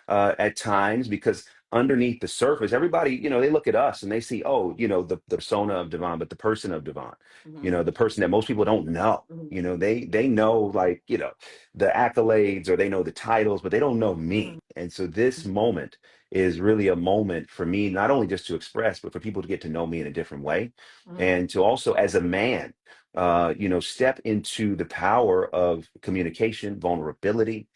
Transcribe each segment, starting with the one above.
at times, because underneath the surface, everybody, they look at us and they see, oh, the persona of Devon, but the person of Devon, Mhm. the person that most people don't know. Mhm. They know, like, the accolades, or they know the titles, but they don't know Mhm. me. And so this moment is really a moment for me, not only just to express, but for people to get to know me in a different way, Mhm. and to also, as a man, step into the power of communication, vulnerability,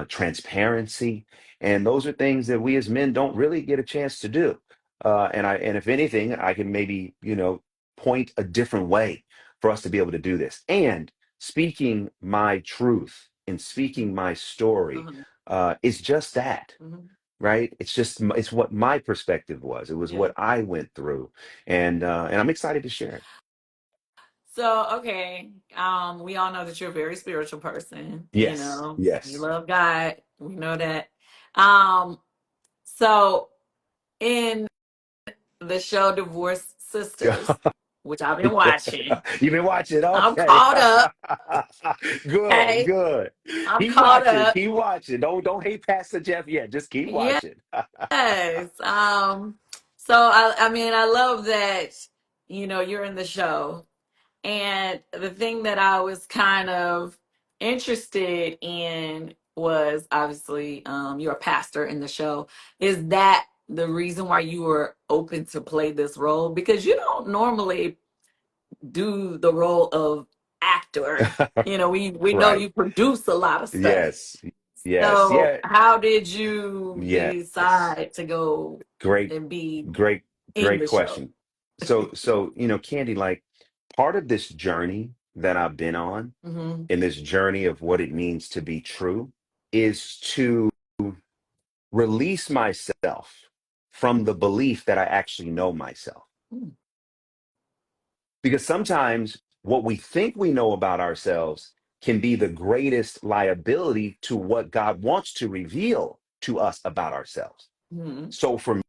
transparency. And those are things that we as men don't really get a chance to do. And if anything, I can maybe, point a different way for us to be able to do this. And speaking my truth and speaking my story Mhm. is just that. Mhm. Right? It's what my perspective was. It was Yeah. what I went through, and I'm excited to share it. So, okay, we all know that you're a very spiritual person. Yes, You yes. love God. We know that. Um, so in the show Divorce Sisters, which I've been watching, You've been watching, I'm okay. caught up. Good, Okay, good. I'm Keep caught watching, up. keep watching. Don't hate Pastor Jeff yet. Just keep watching. Yes. So I mean, I love that, you're in the show. And the thing that I was kind of interested in was obviously, you're a pastor in the show. Is that the reason why you were open to play this role? Because you don't normally do the role of actor. We know Right. you produce a lot of stuff. Yes. Yes. So Yeah. how did you Yes. decide to go Great, and be great, in great the show? question. So, Candy, like, part of this journey that I've been on, Hmm. in this journey of what it means to be true, is to release myself from the belief that I actually know myself. Because sometimes what we think we know about ourselves can be the greatest liability to what God wants to reveal to us about ourselves. Hmm. So for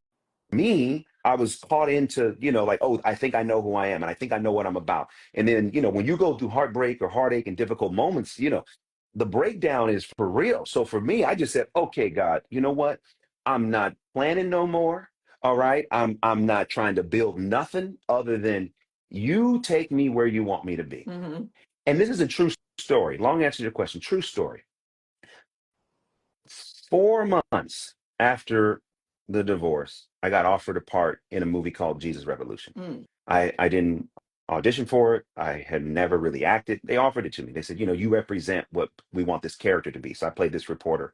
me, I was caught into, like, oh, I think I know who I am and I think I know what I'm about. And then, when you go through heartbreak or heartache and difficult moments, the breakdown is for real. So for me, I just said, okay, God, you know what? I'm not planning no more. All right. I'm not trying to build nothing other than you take me where you want me to be. Hmm. And this is a true story. Long answer to your question, true story. 4 months after the divorce, I got offered a part in a movie called Jesus Revolution. Mm. I didn't audition for it. I had never really acted. They offered it to me. They said, you represent what we want this character to be. So I played this reporter.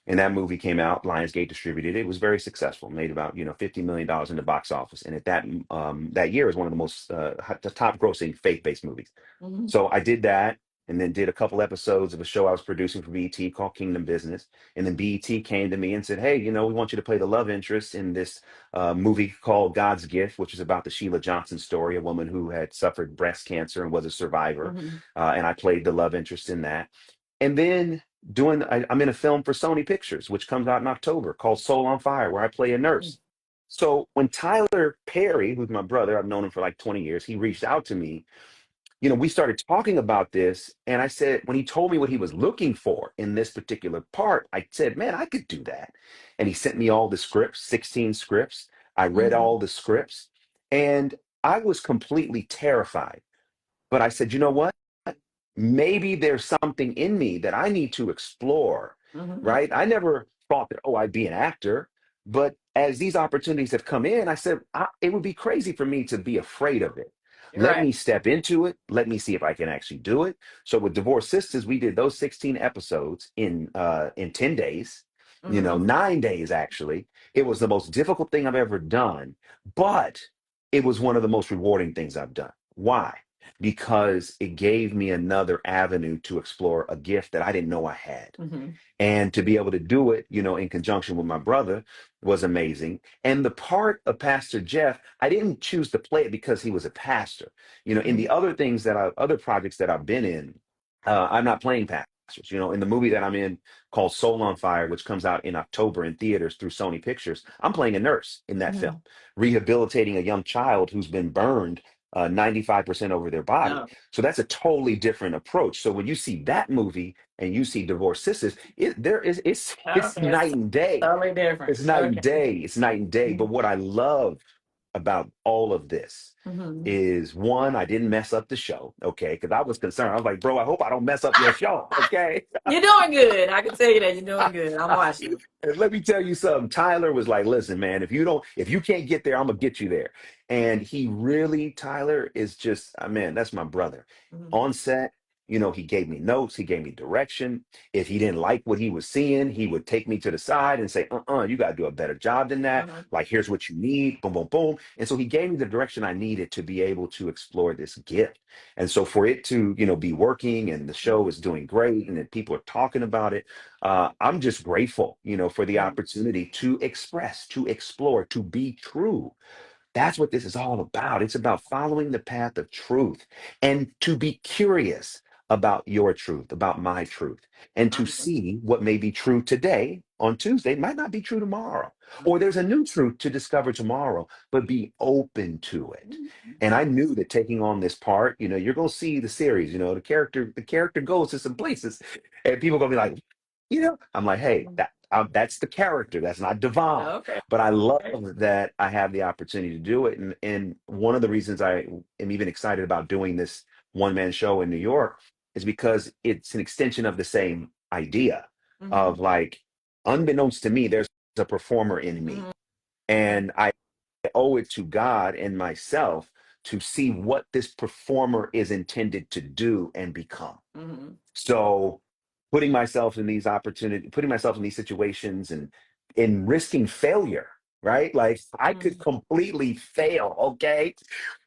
And that movie came out, Lionsgate distributed it. It was very successful, made about, $50 million in the box office. And at that year, it was one of the most the top grossing faith-based movies. Hmm. So I did that, and then did a couple episodes of a show I was producing for BET called Kingdom Business. And then BET came to me and said, hey, we want you to play the love interest in this movie called God's Gift, which is about the Sheila Johnson story, a woman who had suffered breast cancer and was a survivor. Hmm. And I played the love interest in that. And then I'm in a film for Sony Pictures, which comes out in October, called Soul on Fire, where I play a nurse. So when Tyler Perry, who's my brother, I've known him for like 20 years, he reached out to me. We started talking about this. And I said, when he told me what he was looking for in this particular part, I said, man, I could do that. And he sent me all the scripts, 16 scripts. I read Hmm. all the scripts, and I was completely terrified. But I said, you know what? Maybe there's something in me that I need to explore, Hmm. right? I never thought that, oh, I'd be an actor. But as these opportunities have come in, I said, it would be crazy for me to be afraid of it. Let Right. me step into it. Let me see if I can actually do it. So with Divorce Sisters, we did those 16 episodes in 10 days, Hmm. 9 days actually. It was the most difficult thing I've ever done, but it was one of the most rewarding things I've done. Why? Because it gave me another avenue to explore a gift that I didn't know I had. Hmm. And to be able to do it, in conjunction with my brother was amazing. And the part of Pastor Jeff, I didn't choose to play it because he was a pastor. In the Hmm. other other projects that I've been in, I'm not playing pastors. In the movie that I'm in called Soul on Fire, which comes out in October in theaters through Sony Pictures, I'm playing a nurse in that film, Hmm. rehabilitating a young child who's been burned 95% over their body. No, So that's a totally different approach. So when you see that movie and you see Divorced Sisters, it's okay, it's night and day. totally different. It's night and Okay. day. It's night and day. But Mhm. what I love about all of this Mhm. is one, I didn't mess up the show, okay? Because I was concerned. I was like, bro, I hope I don't mess up your show, okay? You're doing good. I can tell you that you're doing good. I'm watching. And let me tell you something. Tyler was like, listen, man, if you can't get there, I'm gonna get you there. And he really, Tyler is just, man, that's my brother. Mhm. On set, he gave me notes, he gave me direction. If he didn't like what he was seeing, he would take me to the side and say, you gotta do a better job than that. Uh-huh. Like, here's what you need, boom, boom, boom. And so he gave me the direction I needed to be able to explore this gift. And so for it to, be working and the show is doing great and that people are talking about it, I'm just grateful, for the Mhm. opportunity to express, to explore, to be true. That's what this is all about. It's about following the path of truth and to be curious about your truth, about my truth, and to Awesome. see what may be true today on Tuesday might not be true tomorrow. Or there's a new truth to discover tomorrow, but be open to it. And I knew that taking on this part, you're going to see the series, the character goes to some places and people going to be like, I'm like, hey, that's the character. That's not Devon. Okay. But I love that I have the opportunity to do it. And one of the reasons I am even excited about doing this one man show in New York is because it's an extension of the same idea of Mhm. like, unbeknownst to me, there's a performer in me. Mhm. And I owe it to God and myself to see what this performer is intended to do and become. Mhm. So putting myself in these situations and in risking failure, right? Like I could Mhm. completely fail, okay?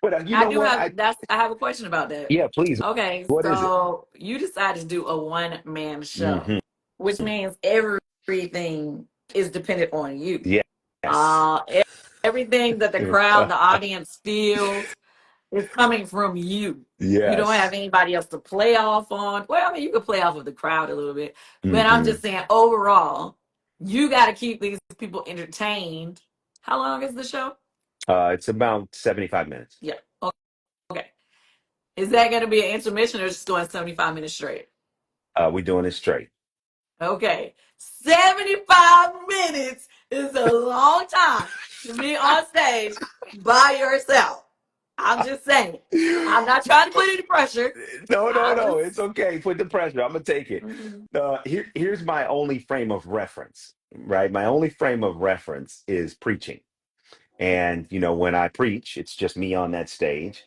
But you I know do what? have I have a question about that. Yeah, please. Okay, What is it? so you decided to do a one man show, Hmm. which means everything is dependent on you. Yes. Uh, e- Everything that the crowd, the audience feels is coming from you. You don't have Yes. anybody else to play off on. Well, I mean, you could play off of the crowd a little bit, but I'm Hmm. just saying overall, you got to keep these people entertained. How long is the show? It's about 75 minutes. Yeah. Okay. Is that going to be an intermission or just going 75 minutes straight? We're doing it straight. Okay. 75 minutes is a long time to be on stage by yourself. I'm just saying. I'm not trying to put any pressure. No, no, I no. was. It's okay. Put the pressure. I'm gonna take it. Mhm. Here's my only frame of reference, right? My only frame of reference is preaching. And when I preach, it's just me on that stage.